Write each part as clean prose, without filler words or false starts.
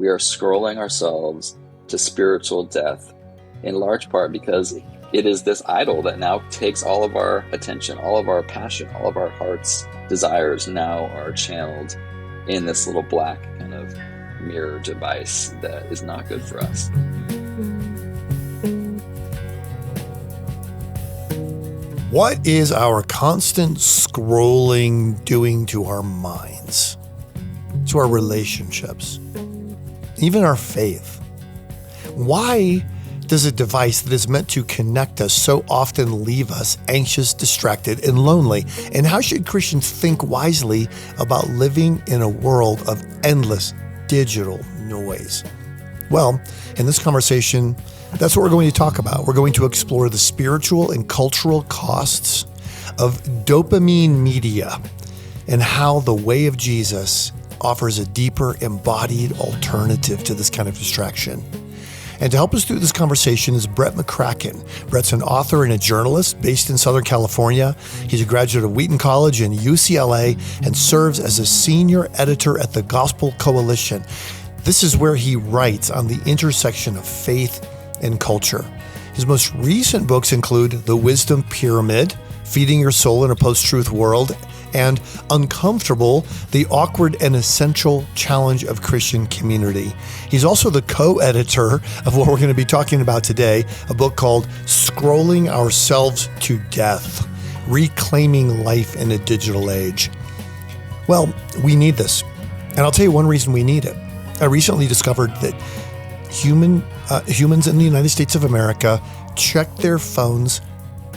we are scrolling ourselves to spiritual death, in large part because it is this idol that now takes all of our attention, all of our passion, all of our heart's desires now are channeled in this little black kind of mirror device that is not good for us. What is our constant scrolling doing to our minds, to our relationships, even our faith? Why does a device that is meant to connect us so often leave us anxious, distracted, and lonely? And how should Christians think wisely about living in a world of endless digital noise? Well, in this conversation, that's what we're going to talk about. We're going to explore the spiritual and cultural costs of dopamine media and how the way of Jesus offers a deeper, embodied alternative to this kind of distraction. And to help us through this conversation is Brett McCracken. Brett's an author and a journalist based in Southern California. He's a graduate of Wheaton College and UCLA and serves as a senior editor at the Gospel Coalition. This is where he writes on the intersection of faith and culture. His most recent books include The Wisdom Pyramid, Feeding Your Soul in a Post-Truth World, and Uncomfortable, The Awkward and Essential Challenge of Christian Community. He's also the co-editor of what we're going to be talking about today, a book called Scrolling Ourselves to Death, Reclaiming Life in a Digital Age. Well, we need this. And I'll tell you one reason we need it. I recently discovered that humans in the United States of America check their phones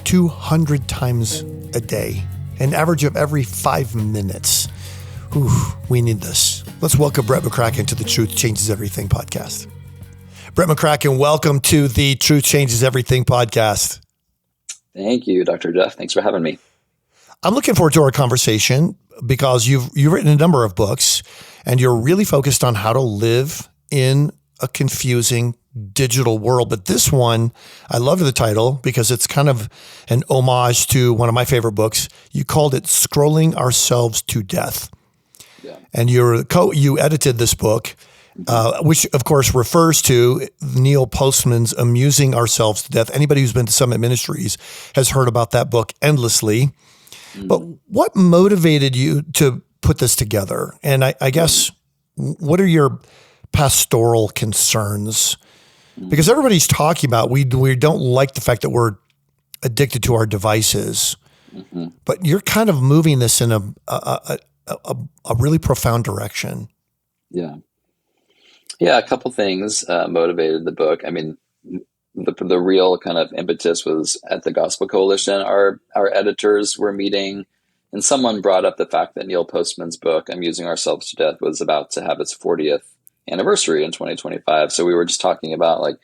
200 times a day, an average of every 5 minutes. Ooh, we need this. Let's welcome Brett McCracken to the Truth Changes Everything podcast. Brett McCracken, welcome to the Truth Changes Everything podcast. Thank you, Dr. Jeff. Thanks for having me. I'm looking forward to our conversation because you've written a number of books and you're really focused on how to live in a confusing digital world. But this one, I love the title because it's kind of an homage to one of my favorite books. You called it Scrolling Ourselves to Death. Yeah. And you edited this book, which of course refers to Neil Postman's Amusing Ourselves to Death. Anybody who's been to Summit Ministries has heard about that book endlessly. Mm-hmm. But what motivated you to put this together? And I guess, what are your pastoral concerns? Because everybody's talking about, we don't like the fact that we're addicted to our devices, but you're kind of moving this in a really profound direction. Yeah. A couple things motivated the book. I mean, the real kind of impetus was at the Gospel Coalition. Our editors were meeting, and someone brought up the fact that Neil Postman's book, Amusing Ourselves to Death, was about to have its 40th anniversary in 2025. So we were just talking about like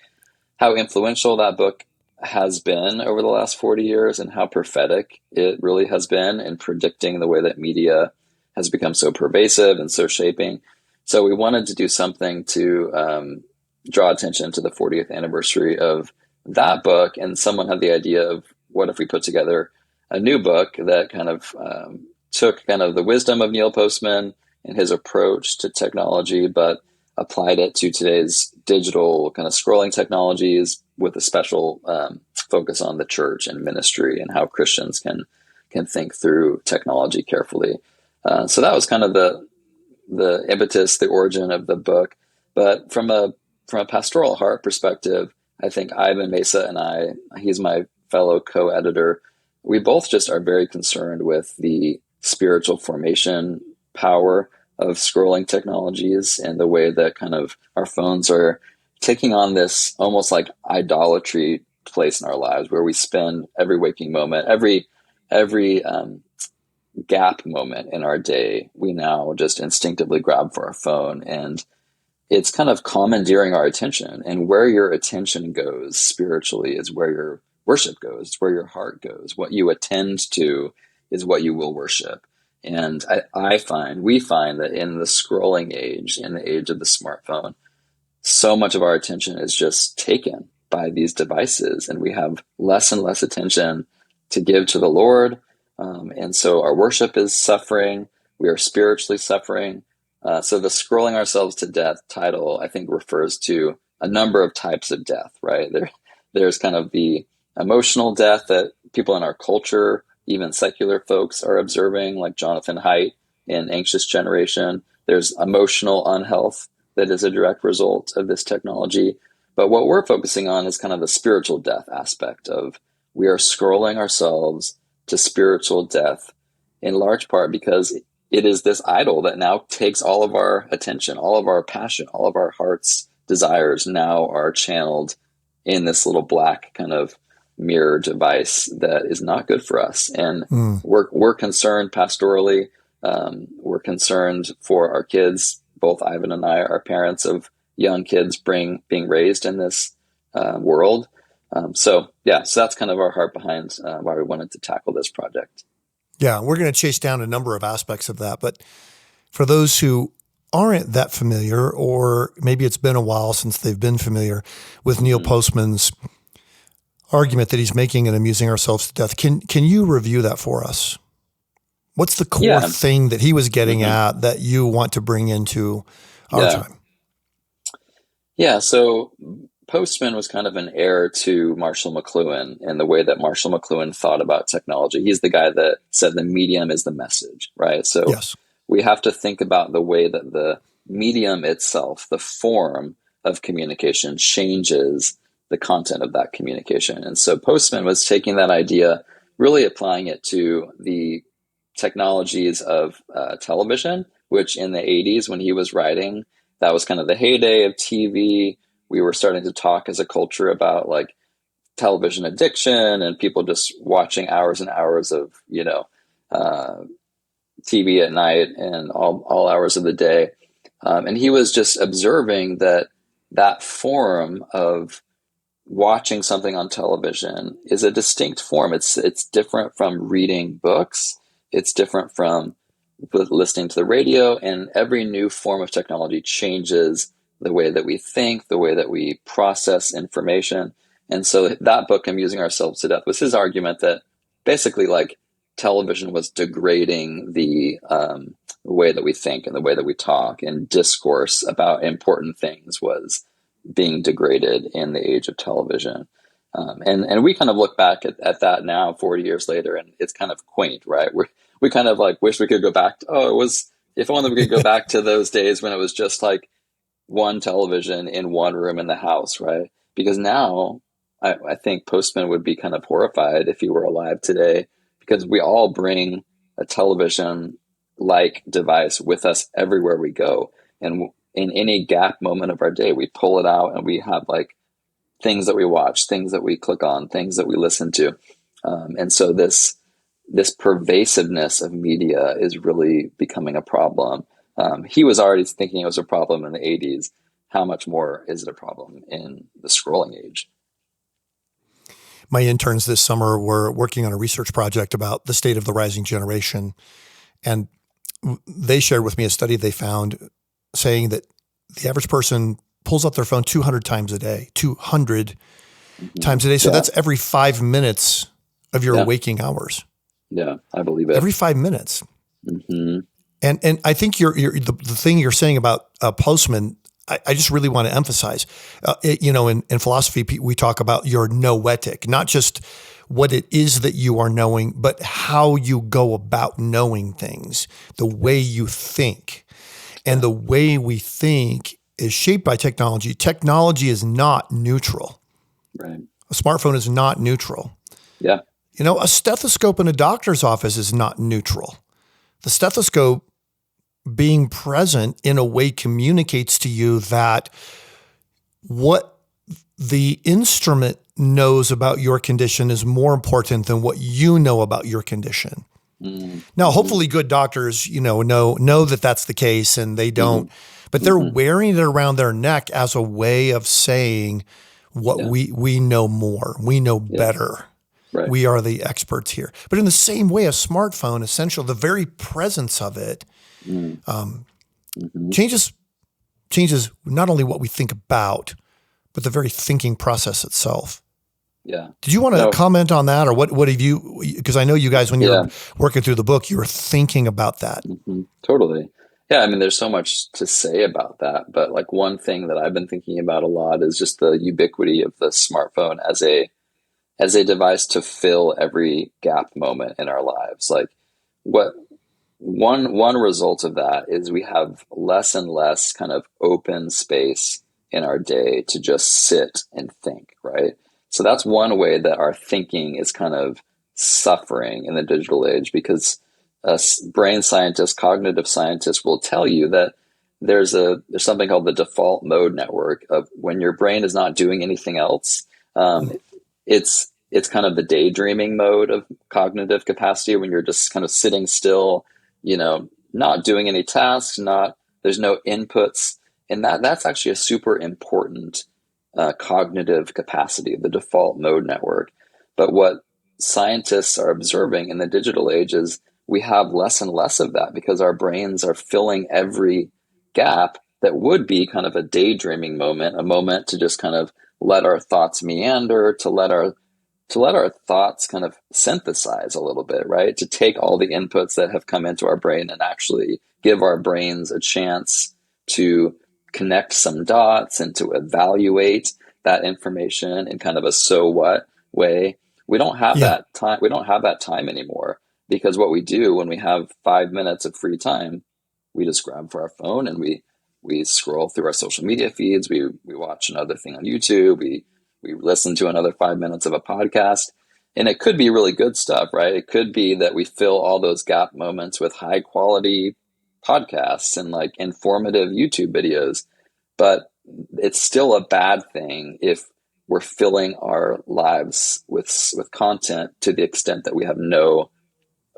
how influential that book has been over the last 40 years and how prophetic it really has been in predicting the way that media has become so pervasive and so shaping. So we wanted to do something to draw attention to the 40th anniversary of that book. And someone had the idea of, what if we put together a new book that kind of took kind of the wisdom of Neil Postman and his approach to technology, but applied it to today's digital kind of scrolling technologies with a special focus on the church and ministry and how Christians can think through technology carefully. So that was kind of the impetus, the origin of the book. But from a pastoral heart perspective, I think Ivan Mesa and he's my fellow co-editor, we both just are very concerned with the spiritual formation power of scrolling technologies and the way that kind of our phones are taking on this almost like idolatry place in our lives, where we spend every waking moment, every gap moment in our day, we now just instinctively grab for our phone, and it's kind of commandeering our attention. And where your attention goes spiritually is where your worship goes. It's where your heart goes. What you attend to is what you will worship. And we find that in the scrolling age, in the age of the smartphone, so much of our attention is just taken by these devices, and we have less and less attention to give to the Lord. And so our worship is suffering. We are spiritually suffering. So the scrolling ourselves to death title, I think, refers to a number of types of death, right? There's kind of the emotional death that people in our culture, even secular folks, are observing, like Jonathan Haidt in Anxious Generation. There's emotional unhealth that is a direct result of this technology. But what we're focusing on is kind of the spiritual death aspect of we are scrolling ourselves to spiritual death in large part because it is this idol that now takes all of our attention, all of our passion, all of our heart's desires now are channeled in this little black kind of mirror device that is not good for us. And Mm. we're concerned pastorally. We're concerned for our kids. Both Ivan and I are parents of young kids being raised in this world. So that's kind of our heart behind why we wanted to tackle this project. Yeah, we're going to chase down a number of aspects of that. But for those who aren't that familiar, or maybe it's been a while since they've been familiar with Neil Postman's argument that he's making in Amusing Ourselves to Death, can you review that for us? What's the core Yeah. thing that he was getting at that you want to bring into our time? Yeah, so Postman was kind of an heir to Marshall McLuhan in the way that Marshall McLuhan thought about technology. He's the guy that said the medium is the message, right? So Yes. we have to think about the way that the medium itself, the form of communication, changes the content of that communication. And so Postman was taking that idea, really applying it to the technologies of television, which in the 80s, when he was writing, that was kind of the heyday of TV. We were starting to talk as a culture about like television addiction and people just watching hours and hours of, TV at night and all hours of the day. And he was just observing that form of watching something on television is a distinct form. It's different from reading books. It's different from listening to the radio, and every new form of technology changes the way that we think, the way that we process information. And so that book, Amusing Ourselves to Death, was his argument that basically like television was degrading the way that we think and the way that we talk, and discourse about important things was being degraded in the age of television. And we kind of look back at that now, 40 years later, and it's kind of quaint, right? We kind of like wish we could go back to, if only we could go back to those days when it was just like one television in one room in the house, right? Because now I think Postman would be kind of horrified if he were alive today, because we all bring a television like device with us everywhere we go. And in any gap moment of our day, we pull it out and we have like things that we watch, things that we click on, things that we listen to. And so this pervasiveness of media is really becoming a problem. He was already thinking it was a problem in the 80s. How much more is it a problem in the scrolling age? My interns this summer were working on a research project about the state of the rising generation. And they shared with me a study they found saying that the average person pulls up their phone 200 times a day, 200 times a day. So that's every 5 minutes of your waking hours. Yeah, I believe it. Every 5 minutes. Mm-hmm. And I think the thing you're saying about Postman, I just really want to emphasize, in philosophy, we talk about your noetic, not just what it is that you are knowing, but how you go about knowing things, the way you think. And the way we think is shaped by technology. Technology is not neutral. Right. A smartphone is not neutral. Yeah. A stethoscope in a doctor's office is not neutral. The stethoscope being present in a way communicates to you that what the instrument knows about your condition is more important than what you know about your condition. Mm-hmm. Now, hopefully good doctors, know that that's the case and they don't, but they're wearing it around their neck as a way of saying what we know more, we know better. Right. We are the experts here. But in the same way, a smartphone, essentially, the very presence of it changes not only what we think about, but the very thinking process itself. Yeah. Did you want to comment on that, or what have you? Because I know you guys, when you were working through the book, you were thinking about that. Mm-hmm. Totally. Yeah, I mean, there's so much to say about that, but like one thing that I've been thinking about a lot is just the ubiquity of the smartphone as a device to fill every gap moment in our lives. Like what one result of that is we have less and less kind of open space in our day to just sit and think, right? So that's one way that our thinking is kind of suffering in the digital age because brain scientists, cognitive scientists will tell you that there's something called the default mode network of when your brain is not doing anything else. Um, it's kind of the daydreaming mode of cognitive capacity when you're just kind of sitting still, not doing any tasks, not there's no inputs, and that's actually a super important cognitive capacity, the default mode network. But what scientists are observing in the digital age is we have less and less of that because our brains are filling every gap that would be kind of a daydreaming moment, a moment to just kind of let our thoughts meander, to let our thoughts kind of synthesize a little bit, right? To take all the inputs that have come into our brain and actually give our brains a chance to connect some dots and to evaluate that information in kind of a so what way. We don't have Yeah. that time. We don't have that time anymore because what we do when we have 5 minutes of free time, we just grab for our phone and we scroll through our social media feeds. We watch another thing on YouTube. We listen to another 5 minutes of a podcast. And it could be really good stuff, right? It could be that we fill all those gap moments with high quality podcasts and like informative YouTube videos. But it's still a bad thing if we're filling our lives with content to the extent that we have no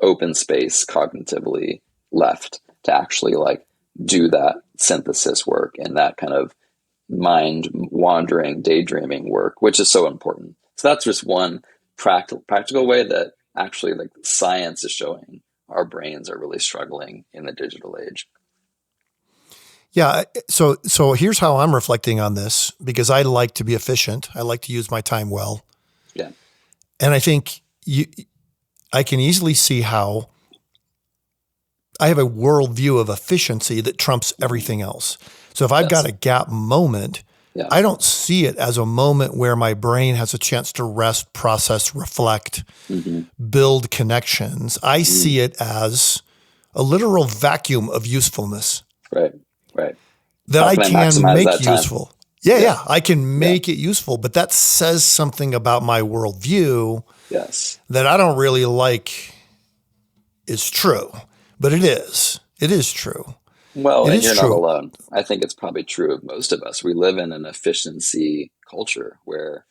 open space cognitively left to actually like do that synthesis work and that kind of mind wandering, daydreaming work, which is so important. So that's just one practical way that actually like science is showing our brains are really struggling in the digital age. Yeah. So here's how I'm reflecting on this because I like to be efficient. I like to use my time well. Yeah. And I think I can easily see how I have a worldview of efficiency that trumps everything else. So if I've got Yes. a gap moment, Yeah. I don't see it as a moment where my brain has a chance to rest, process, reflect, Hmm. build connections. I Mm. see it as a literal vacuum of usefulness Right. Right. that How I can I can maximize make that time? useful. Yeah, Yeah. yeah, I can Yeah. make it useful, but that says something about my worldview Yes. that I don't really like is true, but it is. It is true. Well, It and is you're not true. alone. I think it's probably true of most of us. We live in an efficiency culture where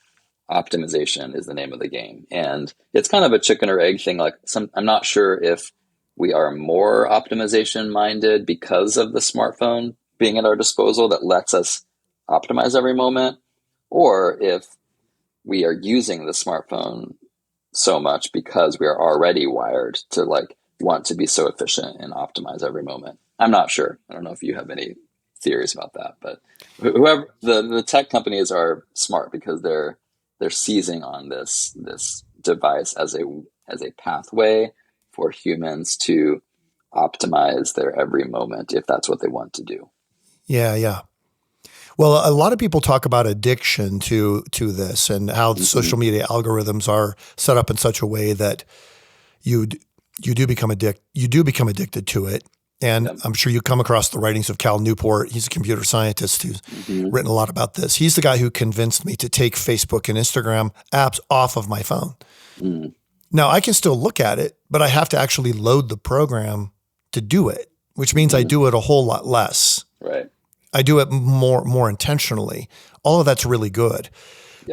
optimization is the name of the game. And it's kind of a chicken or egg thing. I'm not sure if we are more optimization minded because of the smartphone being at our disposal that lets us optimize every moment, or if we are using the smartphone so much because we are already wired to like want to be so efficient and optimize every moment. I'm not sure. I don't know if you have any theories about that, but whoever the tech companies are smart because they're seizing on this device as a pathway for humans to optimize their every moment if that's what they want to do. Yeah, yeah. Well, a lot of people talk about addiction to this and how the Hmm. social media algorithms are set up in such a way that you you do become addicted to it. And Yeah. I'm sure you come across the writings of Cal Newport. He's a computer scientist who's Hmm. written a lot about this. He's the guy who convinced me to take Facebook and Instagram apps off of my phone. Mm. Now I can still look at it, but I have to actually load the program to do it, which means I Hmm. do it a whole lot less. Right. I do it more intentionally. All of that's really good.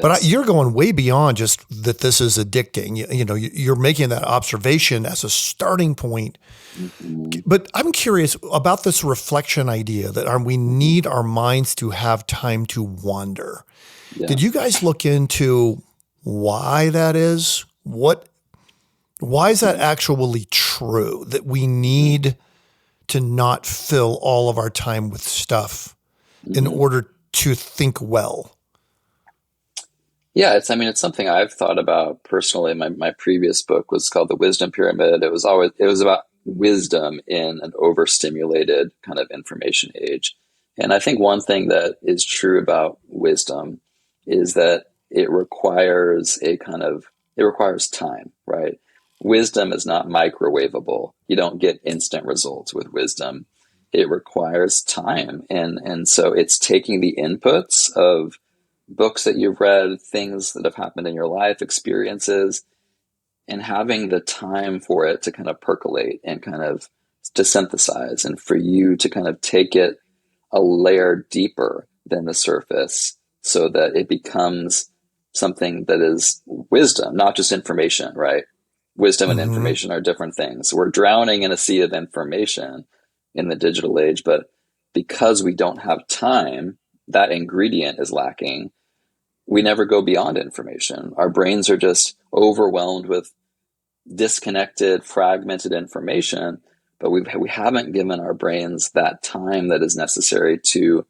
But Yes. you're going way beyond just that this is addicting. You're making that observation as a starting point. Hmm. But I'm curious about this reflection idea that we Hmm. need our minds to have time to wander. Yeah. Did you guys look into why that is? Why is that Hmm. actually true that we need to not fill all of our time with stuff in Hmm. order to think well? Yeah, I mean, it's something I've thought about personally. My previous book was called The Wisdom Pyramid. It was about wisdom in an overstimulated kind of information age. And I think one thing that is true about wisdom is that it requires time, right? Wisdom is not microwavable. You don't get instant results with wisdom. It requires time. And so it's taking the inputs of books that you've read, things that have happened in your life, experiences, and having the time for it to kind of percolate and kind of to synthesize, and for you to kind of take it a layer deeper than the surface so that it becomes something that is wisdom, not just information, right? Wisdom and Mm-hmm. information are different things. We're drowning in a sea of information in the digital age, but because we don't have time, that ingredient is lacking. We never go beyond information. Our brains are just overwhelmed with disconnected, fragmented information, but we haven't given our brains that time that is necessary to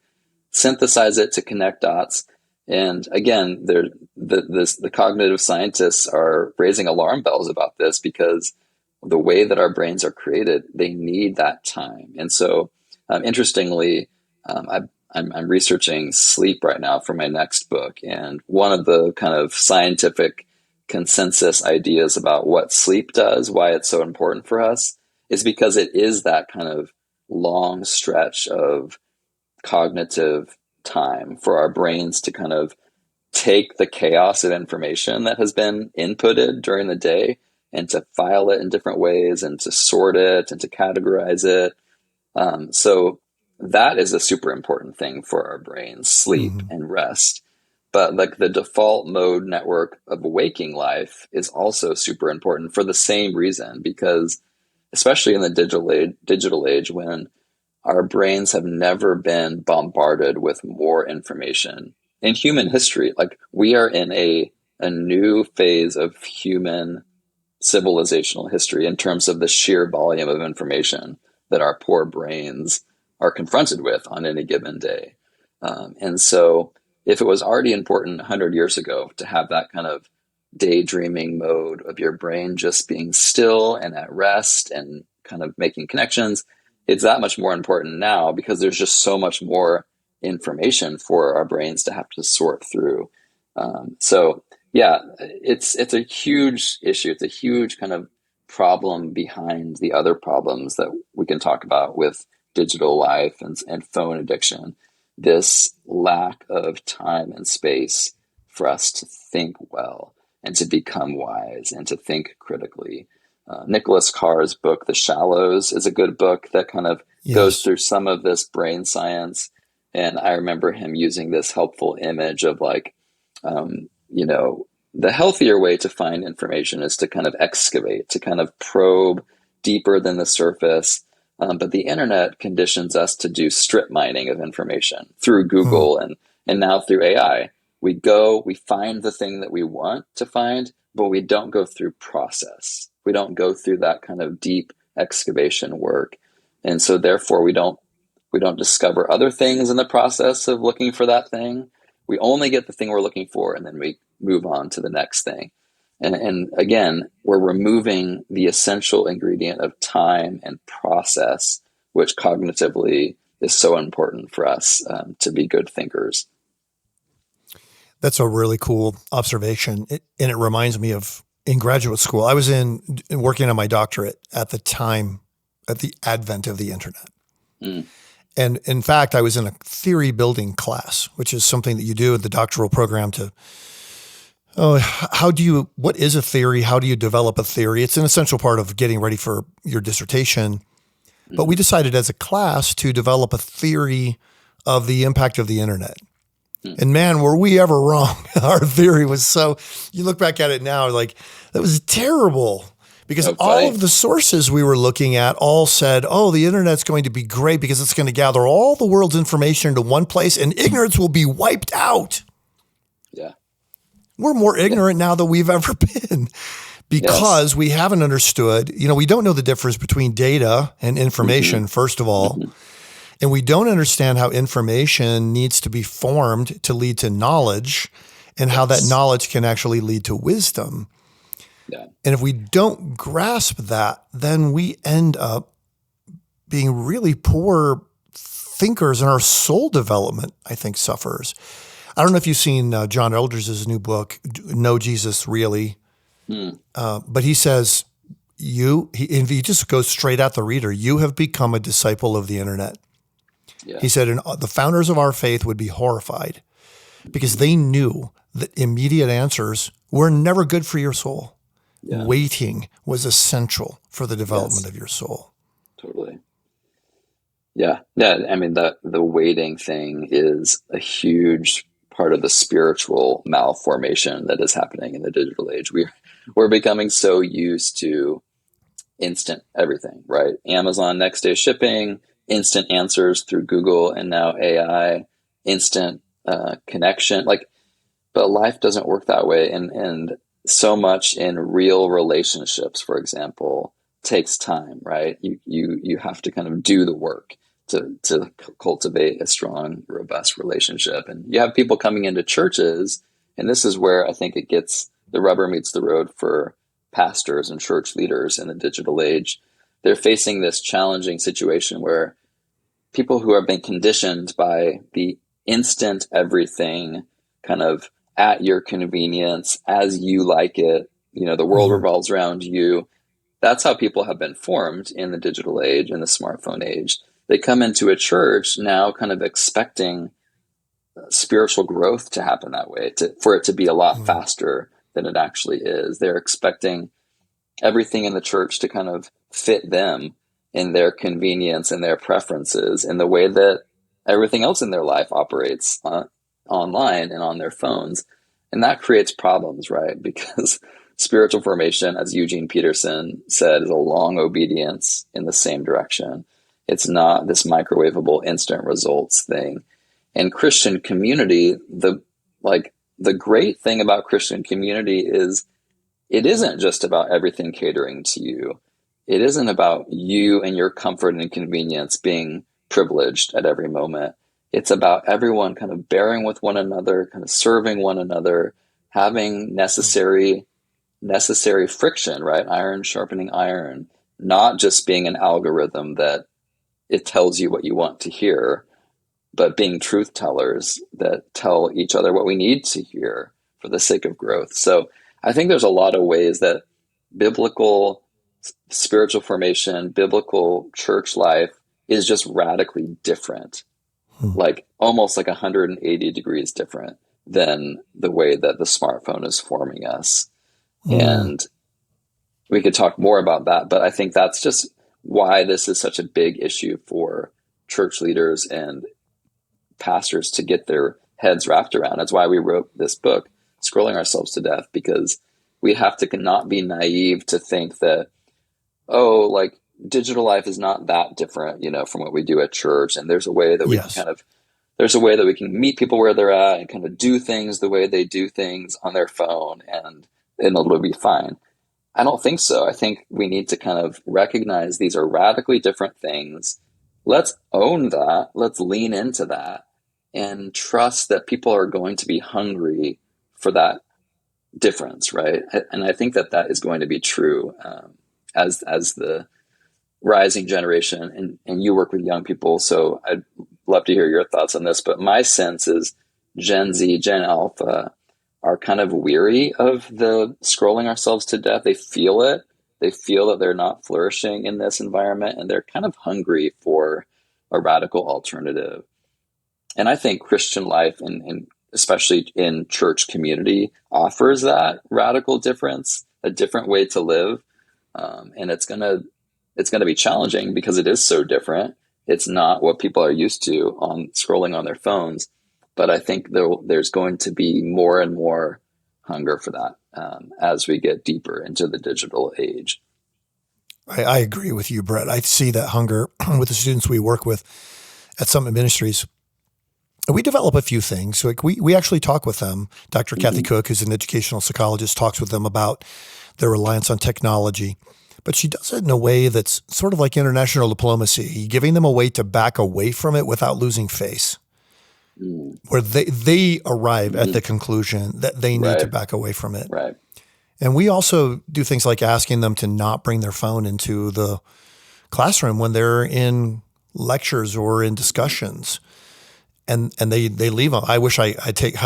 synthesize it, to connect dots. And again, the cognitive scientists are raising alarm bells about this because the way that our brains are created, they need that time. And so, interestingly, I'm researching sleep right now for my next book. And one of the kind of scientific consensus ideas about what sleep does, why it's so important for us, is because it is that kind of long stretch of cognitive time for our brains to kind of take the chaos of information that has been inputted during the day and to file it in different ways and to sort it and to categorize it. So that is a super important thing for our brains, sleep Mm-hmm. and rest. But like the default mode network of waking life is also super important for the same reason, because especially in the digital age when our brains have never been bombarded with more information in human history. Like we are in a new phase of human civilizational history in terms of the sheer volume of information that our poor brains are confronted with on any given day. And so, if it was already important 100 years ago to have that kind of daydreaming mode of your brain just being still and at rest and kind of making connections, it's that much more important now because there's just so much more information for our brains to have to sort through. So, yeah, it's a huge issue. It's a huge kind of problem behind the other problems that we can talk about with digital life and phone addiction. This lack of time and space for us to think well and to become wise and to think critically. Nicholas Carr's book, The Shallows, is a good book that kind of goes Yes. through some of this brain science. And I remember him using this helpful image of like, you know, the healthier way to find information is to kind of excavate, to kind of probe deeper than the surface. But the internet conditions us to do strip mining of information through Hmm. Google and now through AI. We go, we find the thing that we want to find, but we don't go through process. We don't go through that kind of deep excavation work. And so therefore we don't discover other things in the process of looking for that thing. We only get the thing we're looking for, and then we move on to the next thing. And again, we're removing the essential ingredient of time and process, which cognitively is so important for us to be good thinkers. That's a really cool observation. And it reminds me of in graduate school, I was working on my doctorate at the time, at the advent of the internet. Mm, And in fact, I was in a theory building class, which is something that you do in the doctoral program to, what is a theory? How do you develop a theory? It's an essential part of getting ready for your dissertation. But we mm, decided as a class to develop a theory of the impact of the internet. mm. And man, were we ever wrong? Our theory was you look back at it now, like that was terrible because Oh, all funny. of the sources we were looking at all said, oh, the internet's going to be great because it's going to gather all the world's information into one place and ignorance will be wiped out. Yeah. We're more Yeah. ignorant now than we've ever been Yes. because we haven't understood, we don't know the difference between data and Hmm. information, first of all. Hmm. And we don't understand how information needs to be formed to lead to knowledge and how that Yes. knowledge can actually lead to wisdom. Yeah. And if we don't grasp that, then we end up being really poor thinkers, and our soul development, I think, suffers. I don't know if you've seen John Eldredge's new book, Know Jesus Really, Hmm. but he says, and he just goes straight at the reader, you have become a disciple of the internet. Yeah. He said, and the founders of our faith would be horrified because they knew that immediate answers were never good for your soul. Yeah. Waiting was essential for the development Yes. of your soul. Totally. Yeah. Yeah. I mean, the waiting thing is a huge part of the spiritual malformation that is happening in the digital age. We're becoming so used to instant everything, right? Amazon next day shipping, instant answers through Google, and now AI, instant connection. Like, but life doesn't work that way, and so much in real relationships, for example, takes time, right? You have to kind of do the work to cultivate a strong, robust relationship. And you have people coming into churches, and this is where I think it gets the rubber meets the road for pastors and church leaders in the digital age. They're facing this challenging situation where people who have been conditioned by the instant everything, kind of at your convenience, as you like it, the world Mm-hmm. revolves around you. That's how people have been formed in the digital age, in the smartphone age. They come into a church now kind of expecting spiritual growth to happen that way, for it to be a lot Mm-hmm. faster than it actually is. They're expecting everything in the church to kind of fit them in their convenience and their preferences in the way that everything else in their life operates online and on their phones. And that creates problems, right? Because spiritual formation, as Eugene Peterson said, is a long obedience in the same direction. It's not this microwavable instant results thing. And Christian community, the great thing about Christian community is it isn't just about everything catering to you. It isn't about you and your comfort and convenience being privileged at every moment. It's about everyone kind of bearing with one another, kind of serving one another, having necessary friction, right? Iron sharpening iron, not just being an algorithm that it tells you what you want to hear, but being truth tellers that tell each other what we need to hear for the sake of growth. So I think there's a lot of ways that biblical spiritual formation, biblical church life is just radically different, like almost like 180 degrees different than the way that the smartphone is forming us. Mm-hmm. And we could talk more about that, but I think that's just why this is such a big issue for church leaders and pastors to get their heads wrapped around. That's why we wrote this book, Scrolling Ourselves to Death, because we have to not be naive to think that, oh, like digital life is not that different, from what we do at church. And there's a way that we can Yes. there's a way that we can meet people where they're at and kind of do things the way they do things on their phone, and it'll be fine. I don't think so. I think we need to kind of recognize these are radically different things. Let's own that. Let's lean into that and trust that people are going to be hungry for that difference, right? And I think that that is going to be true as the rising generation. And you work with young people, so I'd love to hear your thoughts on this. But my sense is Gen Z, Gen Alpha are kind of weary of the scrolling ourselves to death. They feel it. They feel that they're not flourishing in this environment, and they're kind of hungry for a radical alternative. And I think Christian life, and especially in church community, offers that radical difference, a different way to live. And it's gonna be challenging because it is so different. It's not what people are used to on scrolling on their phones, but I think there's going to be more and more hunger for that as we get deeper into the digital age. I agree with you, Brett. I see that hunger with the students we work with at Summit Ministries. We develop a few things. Like we actually talk with them. Dr. Kathy Hmm. Cook, who's an educational psychologist, talks with them about their reliance on technology. But she does it in a way that's sort of like international diplomacy, giving them a way to back away from it without losing face, Mm. where they arrive at Hmm. the conclusion that they need to Right, back away from it. right. And we also do things like asking them to not bring their phone into the classroom when they're in lectures or in discussions. And they leave them. I wish I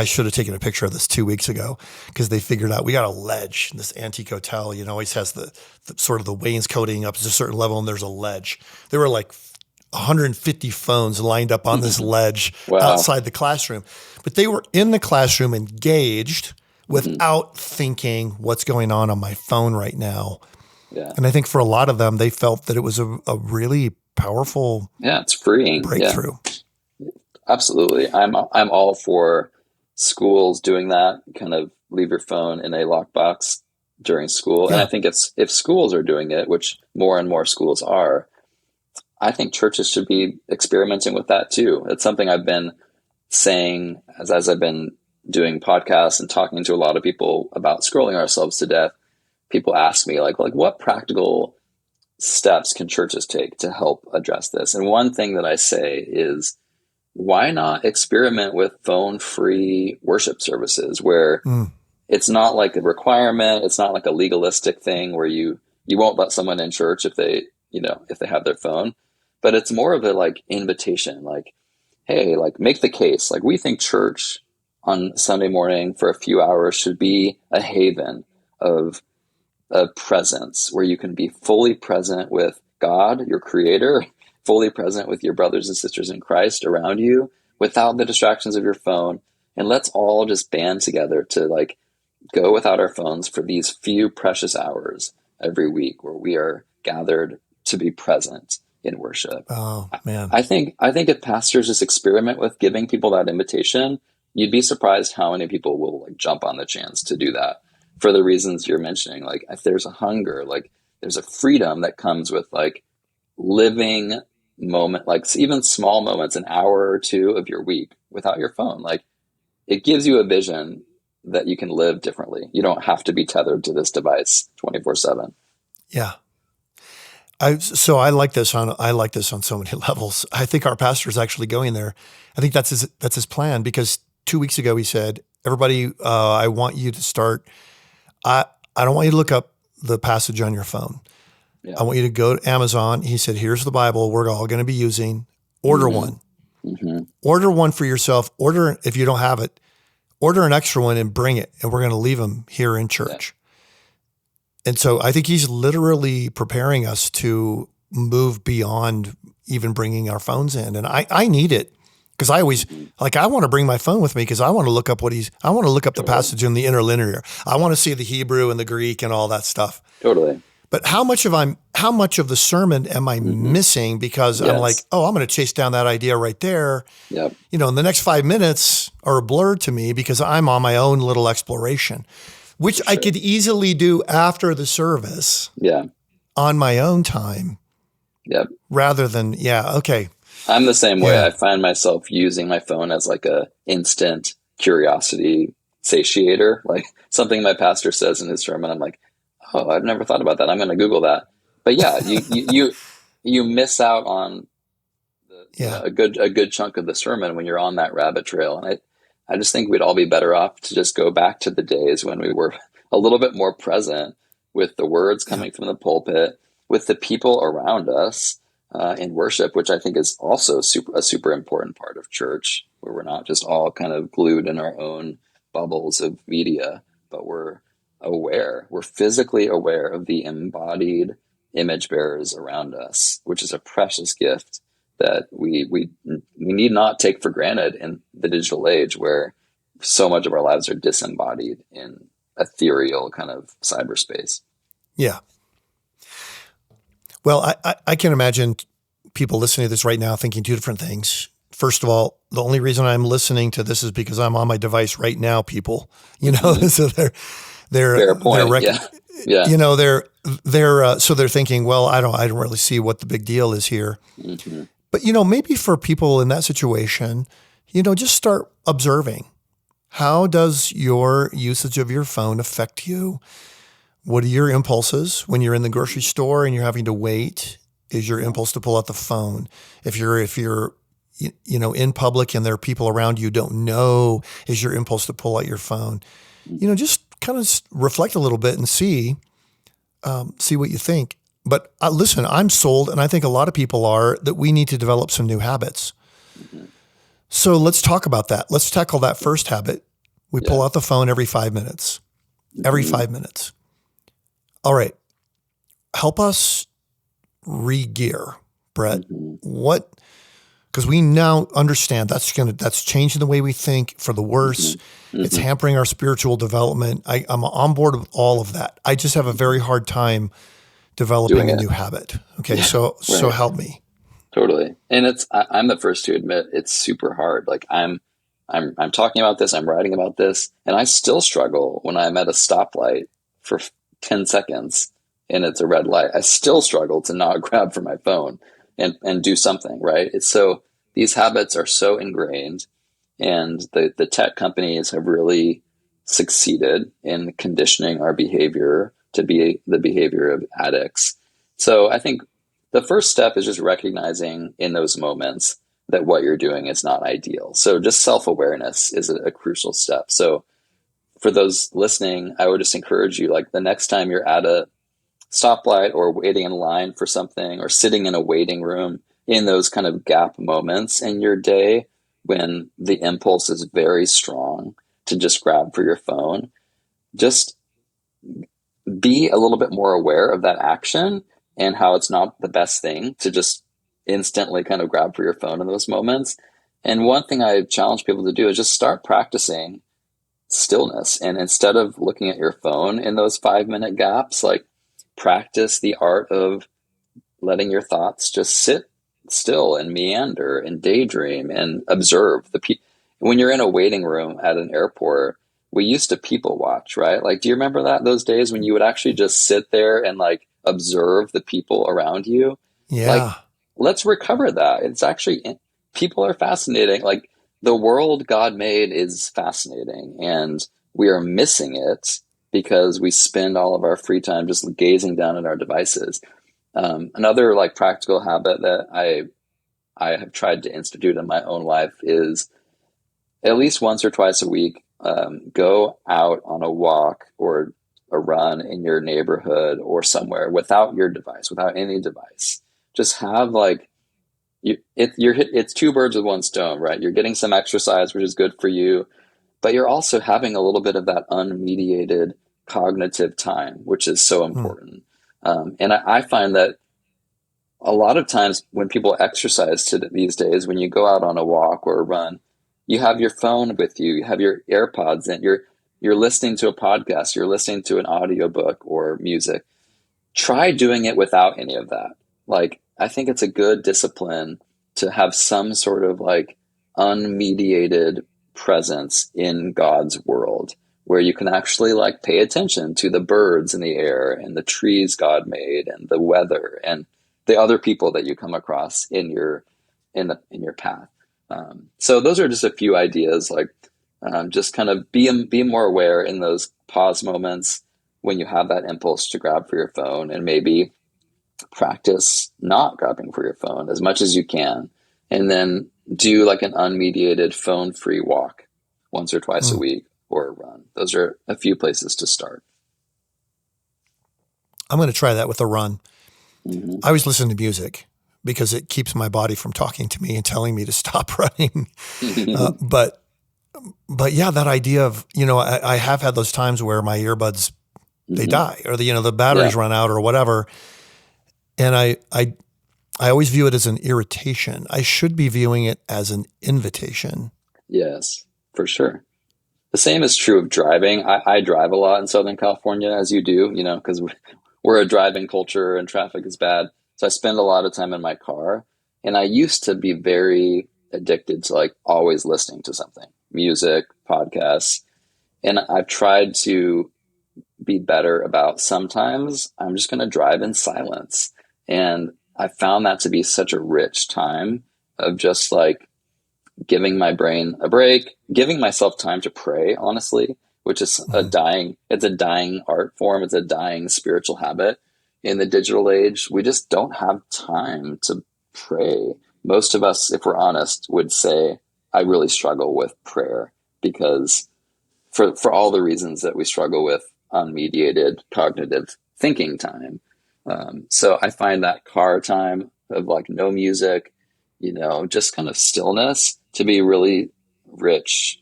should have taken a picture of this 2 weeks ago, because they figured out we got a ledge. This antique hotel, always has the sort of the wainscoting up to a certain level, and there's a ledge. There were like 150 phones lined up on this ledge Wow. outside the classroom, but they were in the classroom engaged without thinking what's going on my phone right now. Yeah. And I think for a lot of them, they felt that it was a really powerful it's freeing breakthrough. Yeah. Absolutely. I'm all for schools doing that, kind of leave your phone in a lockbox during school. Yeah. And I think if schools are doing it, which more and more schools are, I think churches should be experimenting with that too. It's something I've been saying as I've been doing podcasts and talking to a lot of people about scrolling ourselves to death. People ask me like what practical steps can churches take to help address this? And one thing that I say is, why not experiment with phone-free worship services where it's not like a requirement, it's not like a legalistic thing where you won't let someone in church if they have their phone, but it's more of a like invitation, like, hey, like make the case. Like we think church on Sunday morning for a few hours should be a haven of presence where you can be fully present with God, your creator, fully present with your brothers and sisters in Christ around you without the distractions of your phone. And let's all just band together to like go without our phones for these few precious hours every week where we are gathered to be present in worship. Oh man. I think if pastors just experiment with giving people that invitation, you'd be surprised how many people will like jump on the chance to do that for the reasons you're mentioning. Like if there's a hunger, like there's a freedom that comes with like living moment, like even small moments, an hour or two of your week without your phone. Like it gives you a vision that you can live differently. You don't have to be tethered to this device 24/7. Yeah. I like this on so many levels. I think our pastor is actually going there. I think that's his plan, because 2 weeks ago he said, everybody, I want you to start. I don't want you to look up the passage on your phone. Yeah. I want you to go to Amazon. He said, here's the Bible we're all going to be using. Order one. Mm-hmm. Order one for yourself. Order, if you don't have it, order an extra one and bring it. And we're going to leave them here in church. Yeah. And so I think he's literally preparing us to move beyond even bringing our phones in. And I need it, because I always, I want to bring my phone with me because I want to look up I want to look up the passage in the interlinear. I want to see the Hebrew and the Greek and all that stuff. Totally. But how much of the sermon am I missing because I'm like, oh, I'm going to chase down that idea right there. Yep. And the next 5 minutes are blurred to me because I'm on my own little exploration, which I could easily do after the service. Yeah. On my own time. Yep. Rather than, okay. I'm the same way. I find myself using my phone as like a instant curiosity satiator, like something my pastor says in his sermon. I'm like, oh, I've never thought about that. I'm going to Google that. But yeah, you miss out on a good chunk of the sermon when you're on that rabbit trail. And I just think we'd all be better off to just go back to the days when we were a little bit more present with the words coming from the pulpit, with the people around us in worship, which I think is also a super important part of church, where we're not just all kind of glued in our own bubbles of media, but we're physically aware of the embodied image bearers around us, which is a precious gift that we need not take for granted in the digital age, where so much of our lives are disembodied in ethereal kind of cyberspace. Yeah. Well, I can imagine people listening to this right now thinking two different things. First of all, the only reason I'm listening to this is because I'm on my device right now, people. So Fair point. So they're thinking, well, I don't really see what the big deal is here. Mm-hmm. But maybe for people in that situation, just start observing. How does your usage of your phone affect you? What are your impulses when you're in the grocery store and you're having to wait? Is your impulse to pull out the phone? If you're in public and there are people around you don't know, is your impulse to pull out your phone? Just kind of reflect a little bit and see what you think. But listen, I'm sold, and I think a lot of people are, that we need to develop some new habits. Mhm. So let's talk about that. Let's tackle that first habit. We pull Yeah. out the phone every 5 minutes. Every Mhm. 5 minutes. All right. Help us re-gear, Brett. Mhm. What? Because we now understand that's changing the way we think for the worse. Mhm. It's Mhm. hampering our spiritual development. I'm on board with all of that. I just have a very hard time Doing developing a it. new habit. Okay, Yeah. so Right. help me. Totally. And I'm the first to admit it's super hard. Like I'm talking about this, I'm writing about this, and I still struggle when I'm at a stoplight for 10 seconds and it's a red light. I still struggle to not grab for my phone and do something, right? It's so these habits are so ingrained, and the tech companies have really succeeded in conditioning our behavior to be the behavior of addicts. So I think the first step is just recognizing in those moments that what you're doing is not ideal. So just self-awareness is a crucial step. So for those listening, I would just encourage you, like the next time you're at a stoplight or waiting in line for something or sitting in a waiting room, in those kind of gap moments in your day when the impulse is very strong to just grab for your phone, just be a little bit more aware of that action and how it's not the best thing to just instantly kind of grab for your phone in those moments. And one thing I challenge people to do is just start practicing stillness. And instead of looking at your phone in those 5 minute gaps, like practice the art of letting your thoughts just sit still and meander and daydream and observe the people. When you're in a waiting room at an airport, we used to people watch, right? Like, do you remember that those days when you would actually just sit there and like observe the people around you? Like, Yeah. let's recover that. It's actually, people are fascinating. Like, the world God made is fascinating, and we are missing it because we spend all of our free time just gazing down at our devices. Another like practical habit that I have tried to institute in my own life is at least once or twice a week, go out on a walk or a run in your neighborhood or somewhere without your device, without any device. Just have like it's two birds with one stone, right? You're getting some exercise, which is good for you, but you're also having a little bit of that unmediated cognitive time, which is so Hmm. important. And I find that a lot of times when people exercise these days, when you go out on a walk or a run, you have your phone with you, you have your AirPods in, you're listening to a podcast, you're listening to an audiobook or music. Try doing it without any of that. Like, I think it's a good discipline to have some sort of like unmediated presence in God's world where you can actually like pay attention to the birds in the air and the trees God made and the weather and the other people that you come across in your path. So those are just a few ideas, like just kind of be more aware in those pause moments when you have that impulse to grab for your phone, and maybe practice not grabbing for your phone as much as you can, and then do like an unmediated phone free walk once or twice a Hmm. week or a run. Those are a few places to start. I'm going to try that with a run. Hmm. I always listen to music because it keeps my body from talking to me and telling me to stop running. Uh, but but yeah, that idea of, I have had those times where my earbuds, they Hmm. die, or the Yeah. batteries run out or whatever. And I always view it as an irritation. I should be viewing it as an invitation. Yes, for sure. The same is true of driving. I drive a lot in Southern California, as you do, because we're a driving culture and traffic is bad. So I spend a lot of time in my car. And I used to be very addicted to like always listening to something, music, podcasts. And I've tried to be better about sometimes I'm just going to drive in silence. And I found that to be such a rich time of just like giving my brain a break, giving myself time to pray, honestly, which is Mhm. it's a dying art form. It's a dying spiritual habit in the digital age. We just don't have time to pray. Most of us, if we're honest, would say, I really struggle with prayer because for all the reasons that we struggle with unmediated cognitive thinking time. So I find that car time of like no music, just kind of stillness to be really rich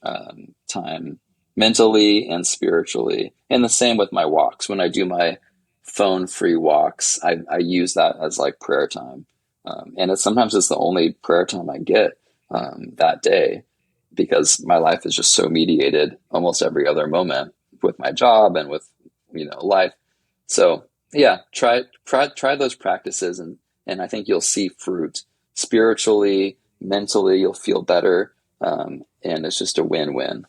time mentally and spiritually. And the same with my walks. When I do my phone free walks, I use that as like prayer time. And sometimes it's the only prayer time I get that day because my life is just so mediated almost every other moment with my job and with, life. So yeah, try those practices and I think you'll see fruit spiritually, mentally, you'll feel better. And it's just a win-win.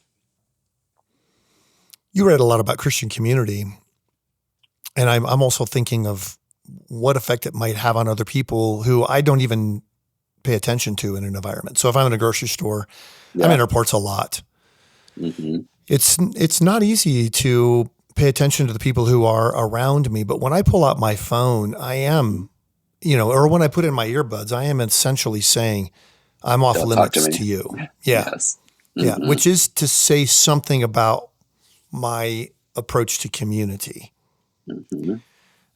You read a lot about Christian community, and I'm also thinking of what effect it might have on other people who I don't even pay attention to in an environment. So if I'm in a grocery store, I'm in Yeah. airports a lot. Hmm. It's not easy to pay attention to the people who are around me, but when I pull out my phone, I am, or when I put in my earbuds, I am essentially saying, I'm off Don't talk to limits me. to you. Yeah. Yes. Yeah. Hmm. Which is to say something about my approach to community. Hmm.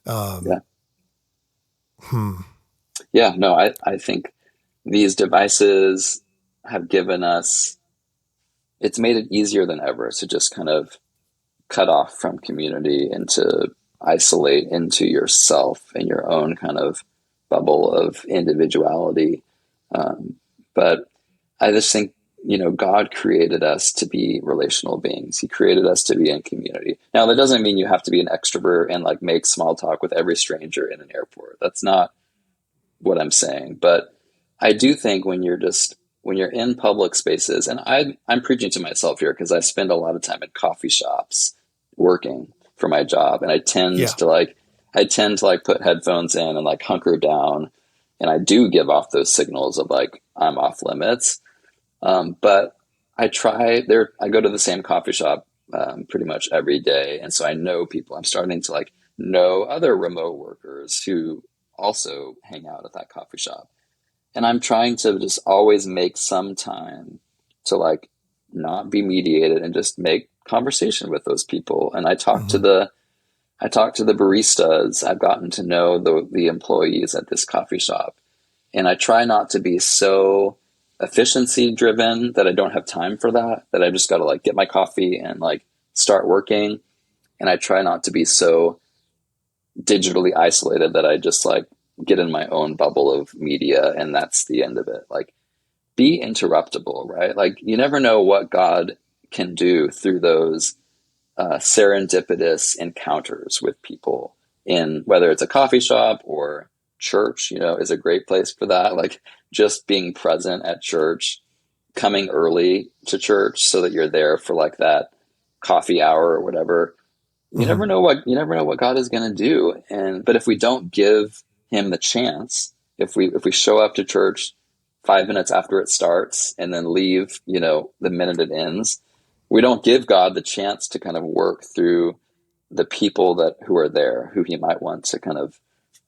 Um, Yeah. hmm. Yeah. No, I think these devices have given us, it's made it easier than ever to just kind of cut off from community and to isolate into yourself and your own kind of bubble of individuality. Um, but I just think, God created us to be relational beings. He created us to be in community. Now, that doesn't mean you have to be an extrovert and like make small talk with every stranger in an airport. That's not what I'm saying. But I do think when you're in public spaces, and I'm preaching to myself here because I spend a lot of time in coffee shops working for my job, and Yeah. I tend to like put headphones in and like hunker down, and I do give off those signals of like I'm off limits. But I go to the same coffee shop pretty much every day. And so I know people. I'm starting to like know other remote workers who also hang out at that coffee shop. And I'm trying to just always make some time to like not be mediated and just make conversation with those people. And Hmm. I talk to the baristas. I've gotten to know the employees at this coffee shop. And I try not to be so efficiency driven that I don't have time for that I just got to like get my coffee and like start working. And I try not to be so digitally isolated that I just like get in my own bubble of media and that's the end of it. Like be interruptible, right? Like you never know what God can do through those serendipitous encounters with people in whether it's a coffee shop or church, is a great place for that. Like just being present at church, coming early to church so that you're there for like that coffee hour or whatever. Hmm. You never know what God is going to do. And but if we don't give him the chance, if we show up to church 5 minutes after it starts and then leave, the minute it ends, we don't give God the chance to kind of work through the people who are there, who he might want to kind of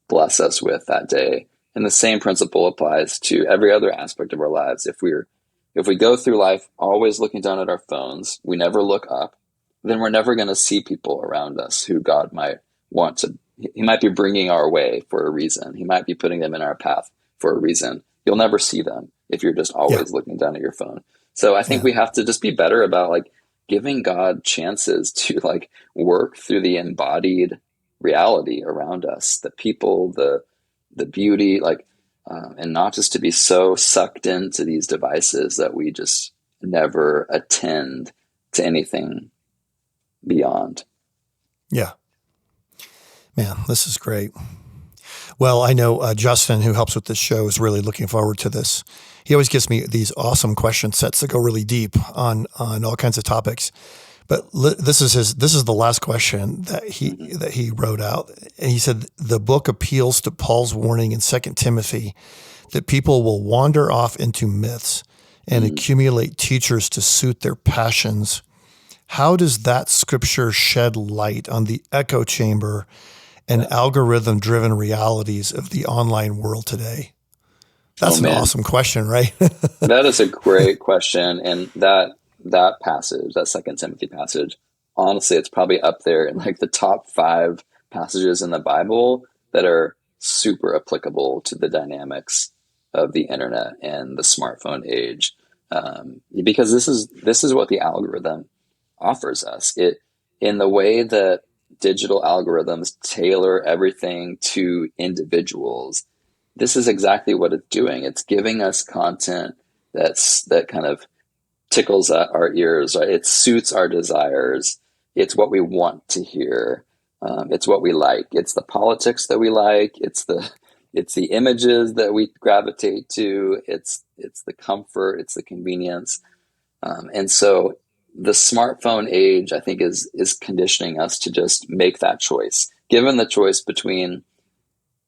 bless us with that day. And the same principle applies to every other aspect of our lives. If we go through life always looking down at our phones, we never look up, then we're never going to see people around us who God might want to. He might be bringing our way for a reason. He might be putting them in our path for a reason. You'll never see them if you're just Yeah. always looking down at your phone. So I think Yeah. we have to just be better about like giving God chances to like work through the embodied reality around us, the people, the beauty, like, and not just to be so sucked into these devices that we just never attend to anything beyond. Yeah. Man, this is great. Well, I know Justin, who helps with this show, is really looking forward to this. He always gives me these awesome question sets that go really deep on all kinds of topics. But this is the last question Hmm. that he wrote out, and he said the book appeals to Paul's warning in Second Timothy that people will wander off into myths and Mm. accumulate teachers to suit their passions. How does that scripture shed light on the echo chamber and Yeah. algorithm driven realities of the online world today? Oh That's an man, awesome question, right? that is a great question, and that that passage, that Second Timothy passage, honestly, it's probably up there in like the top five passages in the Bible that are super applicable to the dynamics of the internet and the smartphone age. Because this is what the algorithm offers us. It in the way that digital algorithms tailor everything to individuals. This is exactly what it's doing. It's giving us content that kind of tickles our ears, right? It suits our desires. It's what we want to hear. It's what we like. It's the politics that we like. It's the images that we gravitate to. It's the comfort. It's the convenience. And so the smartphone age, I think, is conditioning us to just make that choice. Given the choice between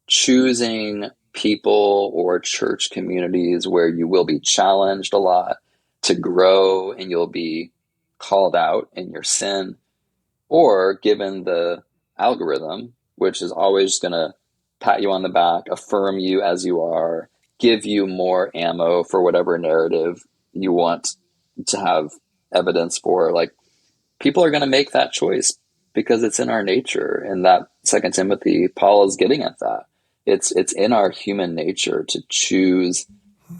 choosing people or church communities where you will be challenged a lot to grow and you'll be called out in your sin, or given the algorithm, which is always going to pat you on the back, affirm you as you are, give you more ammo for whatever narrative you want to have evidence for. Like, people are going to make that choice because it's in our nature. And that Second Timothy, Paul is getting at that. It's in our human nature to choose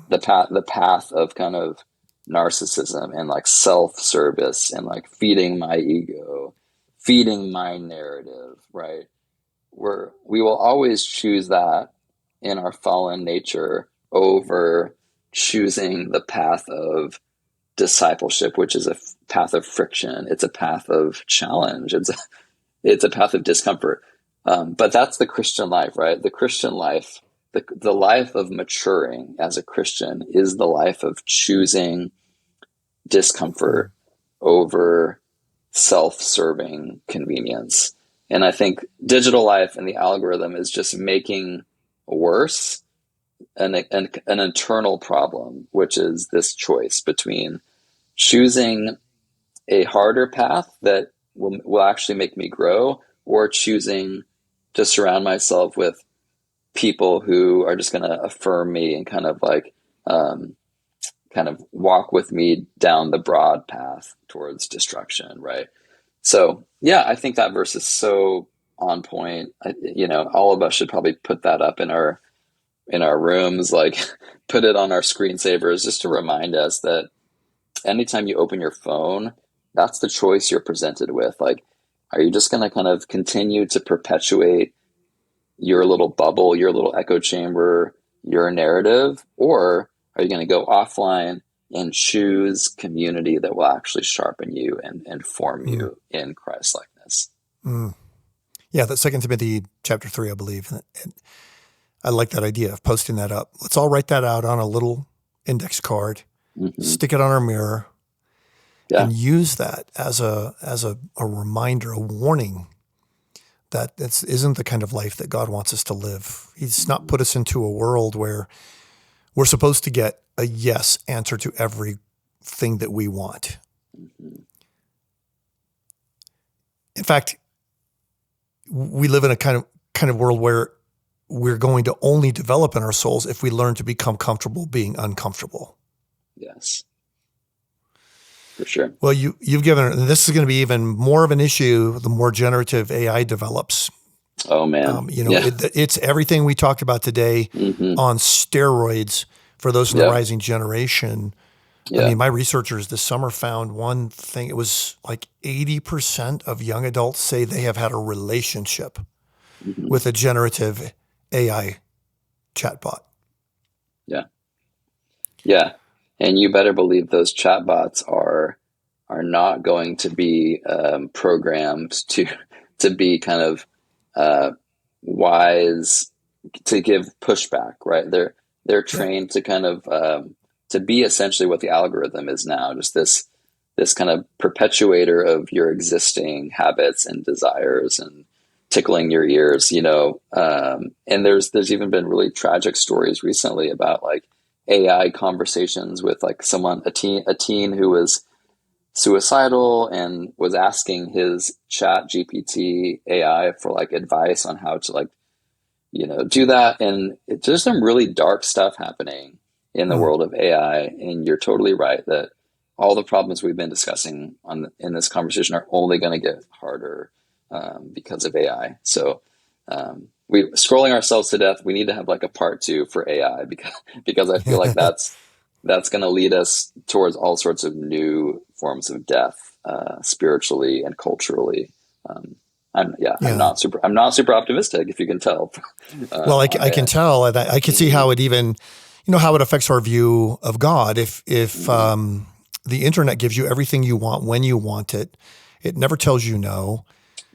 the path of kind of narcissism and like self-service and like feeding my ego, feeding my narrative, right? We will always choose that in our fallen nature over choosing the path of discipleship, which is a path of friction. It's a path of challenge. It's a path of discomfort. But that's the Christian life, right? The Christian life, the life of maturing as a Christian is the life of choosing discomfort over self-serving convenience. And I think digital life and the algorithm is just making worse an internal problem, which is this choice between choosing a harder path that will actually make me grow, or choosing to surround myself with people who are just going to affirm me and kind of walk with me down the broad path towards destruction, right? So yeah, I think that verse is so on point. All of us should probably put that up in our rooms, like put it on our screensavers, just to remind us that anytime you open your phone, that's the choice you're presented with. Like, are you just going to kind of continue to perpetuate your little bubble, your little echo chamber, your narrative, or are you going to go offline and choose community that will actually sharpen you and form Mm, you in Christ likeness? mm. Yeah, that's Second Timothy chapter 3, I believe. And I like that idea of posting that up. Let's all write that out on a little index card, Hmm. stick it on our mirror, Yeah. and use that as a reminder, a warning that this isn't the kind of life that God wants us to live. He's not put us into a world where we're supposed to get a yes answer to everything that we want. Hmm. In fact, we live in a kind of world where we're going to only develop in our souls if we learn to become comfortable being uncomfortable. Yes, for sure. Well, you've given, and this is going to be even more of an issue the more generative AI develops. Oh man. Yeah. It's everything we talked about today Hmm. on steroids for those in the Yep. rising generation. I Yeah. mean, my researchers this summer found one thing. It was like 80% of young adults say they have had a relationship Hmm. with a generative AI chatbot. Yeah. Yeah. And you better believe those chatbots are not going to be programmed to be kind of uh, wise, to give pushback, right? They're Yeah. trained to kind of to be essentially what the algorithm is now, just this kind of perpetuator of your existing habits and desires and tickling your ears, and there's even been really tragic stories recently about like AI conversations with like a teen who was suicidal and was asking his chat GPT AI for like advice on how to like, do that. And there's some really dark stuff happening in the Mm, world of AI. And you're totally right that all the problems we've been discussing in this conversation are only going to get harder because of AI. So we scrolling ourselves to death. We need to have like a part two for AI because I feel like that's going to lead us towards all sorts of new forms of death, spiritually and culturally. I'm Yeah. I'm not super optimistic, if you can tell. Well, I On can AI. tell, and I can see how it even, how it affects our view of God. If the internet gives you everything you want when you want it, it never tells you no.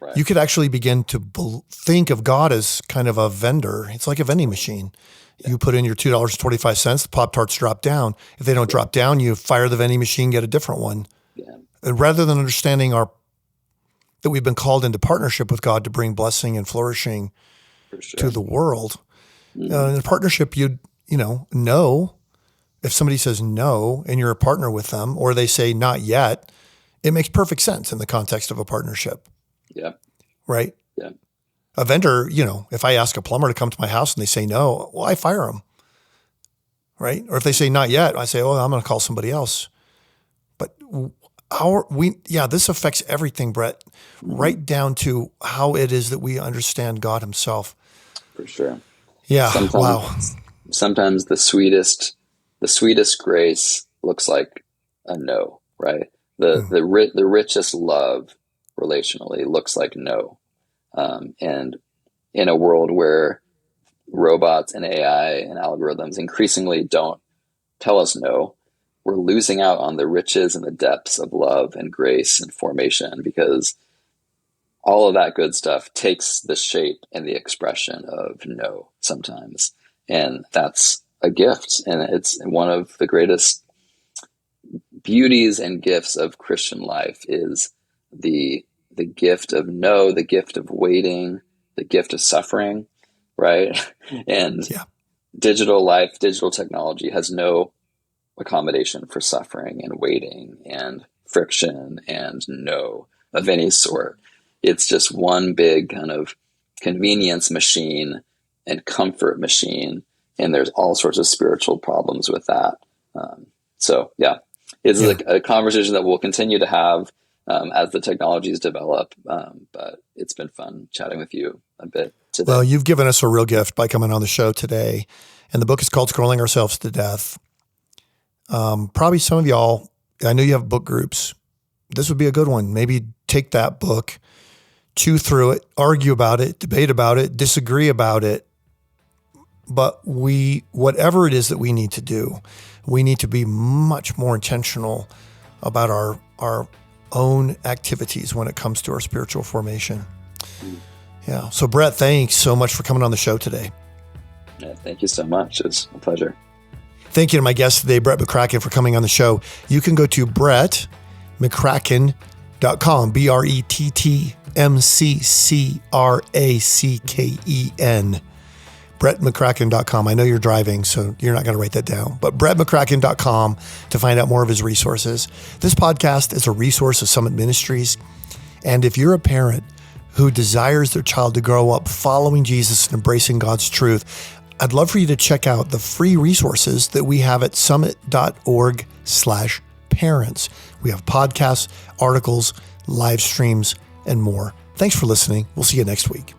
Right. You could actually begin to think of God as kind of a vendor. It's like a vending machine. Yeah. You put in your $2.25, the Pop-Tarts drop down. If they don't drop down, you fire the vending machine, get a different one. Yeah. And rather than understanding that we've been called into partnership with God to bring blessing and flourishing For sure. to the world, Mm-hmm. in a partnership, no. If somebody says no and you're a partner with them, or they say not yet, it makes perfect sense in the context of a partnership, Yeah. right? Yeah. A vendor, if I ask a plumber to come to my house and they say no, well, I fire them, right? Or if they say not yet, I say, oh, I'm going to call somebody else. But this affects everything, Brett, Mm-hmm. right down to how it is that we understand God himself. For sure. Yeah. Wow. Sometimes the sweetest grace looks like a no, right? The richest love relationally looks like no. And in a world where robots and AI and algorithms increasingly don't tell us no, we're losing out on the riches and the depths of love and grace and formation, because all of that good stuff takes the shape and the expression of no sometimes. And that's a gift. And it's one of the greatest beauties and gifts of Christian life is the gift of no, the gift of waiting, the gift of suffering, right? And Yeah. digital technology has no accommodation for suffering and waiting and friction and no of any sort. It's just one big kind of convenience machine and comfort machine, and there's all sorts of spiritual problems with that. So yeah, it's Yeah. a conversation that we'll continue to have as the technologies develop. But it's been fun chatting with you a bit today. Well, you've given us a real gift by coming on the show today. And the book is called Scrolling Ourselves to Death. Probably some of y'all, I know you have book groups. This would be a good one. Maybe take that book, chew through it, argue about it, debate about it, disagree about it. But whatever it is that we need to do, we need to be much more intentional about our own activities when it comes to our spiritual formation. Yeah. So Brett, thanks so much for coming on the show today. Yeah, thank you so much. It's a pleasure. Thank you to my guest today, Brett McCracken, for coming on the show. You can go to brettmccracken.com, BrettMcCracken. brettmccracken.com. I know you're driving, so you're not going to write that down, but brettmccracken.com to find out more of his resources. This podcast is a resource of Summit Ministries. And if you're a parent who desires their child to grow up following Jesus and embracing God's truth, I'd love for you to check out the free resources that we have at summit.org/parents. We have podcasts, articles, live streams, and more. Thanks for listening. We'll see you next week.